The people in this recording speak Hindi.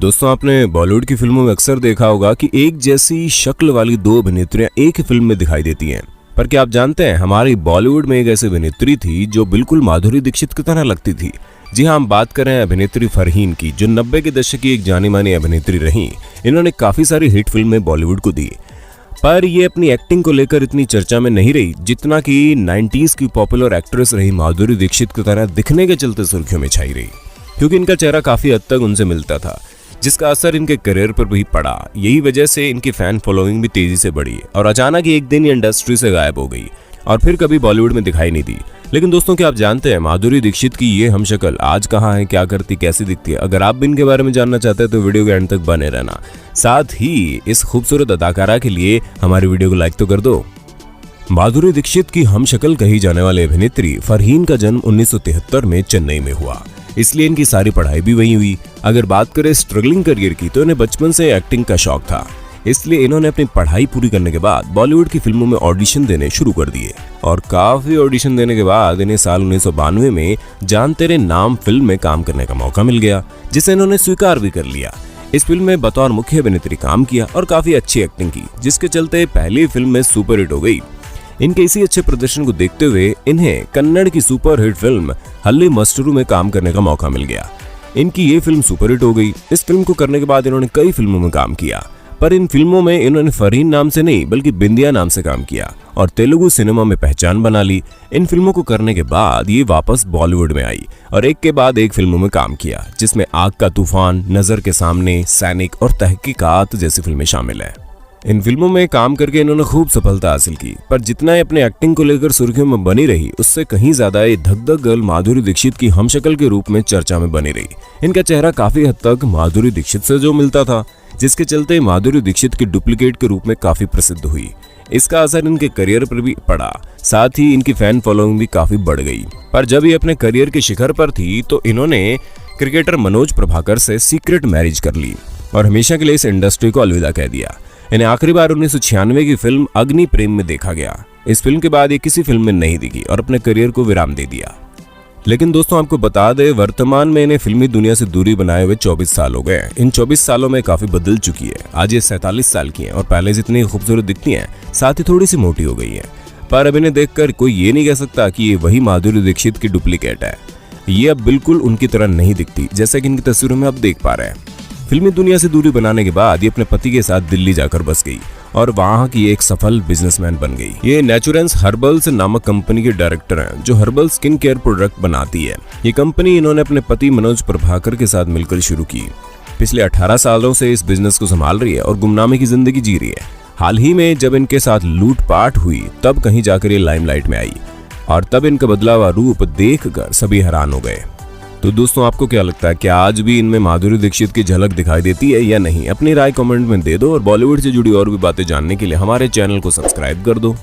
दोस्तों, आपने बॉलीवुड की फिल्मों में अक्सर देखा होगा कि एक जैसी शक्ल वाली दो अभिनेत्रियां एक ही फिल्म में दिखाई देती हैं। पर क्या आप जानते हैं, हमारी बॉलीवुड में एक ऐसी अभिनेत्री थी जो बिल्कुल माधुरी दीक्षित की तरह लगती थी। जी हाँ, हम बात कर रहे हैं अभिनेत्री फरहीन की, जो 90 के दशक की एक जानी मानी अभिनेत्री रही। इन्होंने काफी सारी हिट फिल्में बॉलीवुड को दी, पर ये अपनी एक्टिंग को लेकर इतनी चर्चा में नहीं रही जितना कि 90s की पॉपुलर एक्ट्रेस रही माधुरी दीक्षित की तरह दिखने के चलते सुर्खियों में छाई रही, क्योंकि इनका चेहरा काफी हद तक उनसे मिलता था, जिसका असर इनके करियर पर भी पड़ा। यही वजह से इनकी फैन फॉलोइंग भी तेजी से बढ़ी और अचानक एक दिन ये इंडस्ट्री से गायब हो गई और फिर कभी बॉलीवुड में दिखाई नहीं दी। लेकिन दोस्तों, क्या आप जानते हैं माधुरी दीक्षित की ये हमशक्ल आज कहाँ है, क्या करती, कैसी दिखती है? अगर आप भी इनके बारे में जानना चाहते हैं तो वीडियो के एंड तक बने रहना। साथ ही इस खूबसूरत अदाकारा के लिए हमारी वीडियो को लाइक तो कर दो। माधुरी दीक्षित की हमशक्ल कही जाने वाली अभिनेत्री फरहीन का जन्म 1973 में चेन्नई में हुआ, इसलिए इनकी सारी पढ़ाई भी वहीं हुई। अगर बात करें स्ट्रगलिंग करियर की, तो इन्हें बचपन से एक्टिंग का शौक था, इसलिए इन्होंने अपनी पढ़ाई पूरी करने के बाद बॉलीवुड की फिल्मों में ऑडिशन देने शुरू कर दिए और काफी ऑडिशन देने के बाद इन्हें साल 1992 में जान तेरे नाम फिल्म में काम करने का मौका मिल गया, जिसे इन्होंने स्वीकार भी कर लिया। इस फिल्म में बतौर मुख्य अभिनेत्री काम किया और काफी अच्छी एक्टिंग की, जिसके चलते पहली फिल्म में सुपर हिट हो गई। इनके इसी अच्छे प्रदर्शन को देखते हुए इन्हें कन्नड़ की सुपर हिट फिल्म हल्ली मस्टरू में काम करने का मौका मिल गया। इनकी ये फिल्म सुपर हिट हो गई। इस फिल्म को करने के बाद इन्होंने कई फिल्मों में काम किया, पर इन फिल्मों में इन्होंने फरहीन नाम से नहीं बल्कि बिंदिया नाम से काम किया और तेलुगु सिनेमा में पहचान बना ली। इन फिल्मों को करने के बाद ये वापस बॉलीवुड में आई और एक के बाद एक फिल्मों में काम किया, जिसमें आग का तूफान, नजर के सामने, सैनिक और तहकीकात जैसी फिल्में शामिल हैं। इन फिल्मों में काम करके इन्होंने खूब सफलता हासिल की, पर जितना अपने एक्टिंग को लेकर सुर्खियों में बनी रही, उससे कहीं ज्यादा ये धक धक गर्ल माधुरी दीक्षित की हमशक्ल के रूप में चर्चा में बनी रही। इनका चेहरा काफी हद तक माधुरी दीक्षित से जो मिलता था, जिसके चलते माधुरी दीक्षित की डुप्लीकेट के रूप में काफी प्रसिद्ध हुई। इसका असर इनके करियर पर भी पड़ा, साथ ही इनकी फैन फॉलोइंग भी काफी बढ़ गई। पर जब ये अपने करियर के शिखर पर थी तो इन्होंने क्रिकेटर मनोज प्रभाकर से सीक्रेट मैरिज कर ली और हमेशा के लिए इस इंडस्ट्री को अलविदा कह दिया। इन्हें आखिरी बार 1996 की फिल्म अग्नि प्रेम में देखा गया। इस फिल्म के बाद ये किसी फिल्म में नहीं दिखी और अपने करियर को विराम दे दिया। लेकिन दोस्तों, आपको बता दें, वर्तमान में इन्हें फिल्मी दुनिया से दूरी बनाए हुए 24 साल हो गए। इन 24 सालों में काफी बदल चुकी है। आज ये 47 साल की हैं और पहले जितनी खूबसूरत दिखती हैं, साथ ही थोड़ी सी मोटी हो गई हैं। पर अब इन्हें देखकर कोई ये नहीं कह सकता कि ये वही माधुरी दीक्षित की डुप्लीकेट है। ये अब बिल्कुल उनकी तरह नहीं दिखती, जैसा कि इनकी तस्वीरों में आप देख पा रहे हैं। फिल्मी दुनिया से दूरी बनाने के बाद ये अपने पति के साथ दिल्ली जाकर बस गई और वहां की एक सफल बिजनेसमैन बन गई। ये नेचुरेंस हर्बल्स नामक कंपनी के डायरेक्टर हैं, जो हर्बल स्किन केयर प्रोडक्ट बनाती है। ये कंपनी इन्होंने अपने पति मनोज प्रभाकर के साथ मिलकर शुरू की। पिछले 18 सालों से इस बिजनेस को संभाल रही है और गुमनामी की जिंदगी जी रही है। हाल ही में जब इनके साथ लूटपाट हुई, तब कहीं जाकर ये लाइमलाइट में आई और तब इनका बदला हुआ रूप देखकर सभी हैरान हो गए। तो दोस्तों, आपको क्या लगता है, क्या आज भी इनमें माधुरी दीक्षित की झलक दिखाई देती है या नहीं? अपनी राय कमेंट में दे दो और बॉलीवुड से जुड़ी और भी बातें जानने के लिए हमारे चैनल को सब्सक्राइब कर दो।